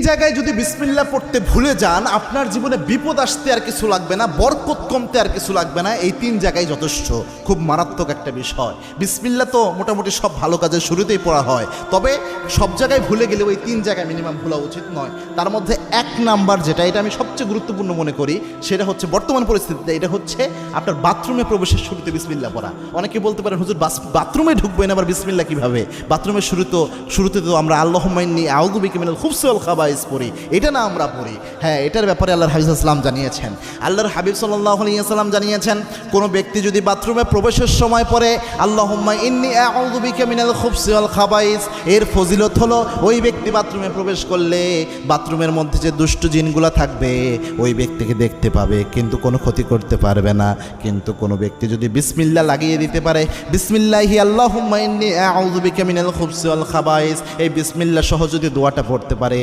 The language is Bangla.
জায়গায় যদি বিসমিল্লাহ পড়তে ভুলে যান, আপনার জীবনে বিপদ আসতে আর কিছু লাগবে না, বরকত কমতে আর কিছু লাগবে না। এই 3 জায়গায় যথেষ্ট। খুব মারাত্মক একটা বিষয়। বিসমিল্লাহ তো মোটামুটি সব ভালো কাজের শুরুতেই পড়া হয়, তবে সব জায়গায় ভুলে গেলেও এই 3 জায়গায় মিনিমাম ভুলা উচিত নয়। তার মধ্যে 1 নাম্বার যেটা, এটা আমি সবচেয়ে গুরুত্বপূর্ণ মনে করি, সেটা হচ্ছে বর্তমান পরিস্থিতিতে এটা হচ্ছে আপনার বাথরুমে প্রবেশের শুরুতে বিসমিল্লাহ পড়া। অনেকে বলতে পারেন, হুজুর বাথরুমে ঢুকবেন আবার বিসমিল্লাহ কিভাবে? বাথরুমের শুরুতে তো আমরা আল্লাহুম্মা ইন্নী আউযু বিকা মিনাল খুবসি ওয়াল খাবাইস পড়ি, এটা না আমরা পড়ি। হ্যাঁ, এটার ব্যাপারে আল্লাহর হাবিব সাল্লাল্লাহু আলাইহি ওয়াসাল্লাম জানিয়েছেন। আল্লাহর হাবিব সাল্লাল্লাহু আলাইহি ওয়াসাল্লাম জানিয়েছেন, কোনো ব্যক্তি যদি বাথরুমে প্রবেশের সময় পড়ে আল্লাহুম্মা ইন্নী আউযু বিকা মিনাল খুবসি ওয়াল খাবাইস, এর ফজিলত হলো ওই ব্যক্তি বাথরুমে প্রবেশ করলে বাথরুমের মধ্যে যে দুষ্ট জিনগুলো থাকবে ওই ব্যক্তিকে দেখতে পাবে, কিন্তু কোনো ক্ষতি করতে পারবে না। কিন্তু কোনো ব্যক্তি যদি বিসমিল্লাহ লাগিয়ে দিতে পারে, বিসমিল্লাহি আল্লাহুম্মা ইন্নী আউযু বিকা মিনাল খুবসি ওয়াল খাবাইস, এই বিসমিল্লাহ সহ যদি দোয়াটা পড়তে পারে,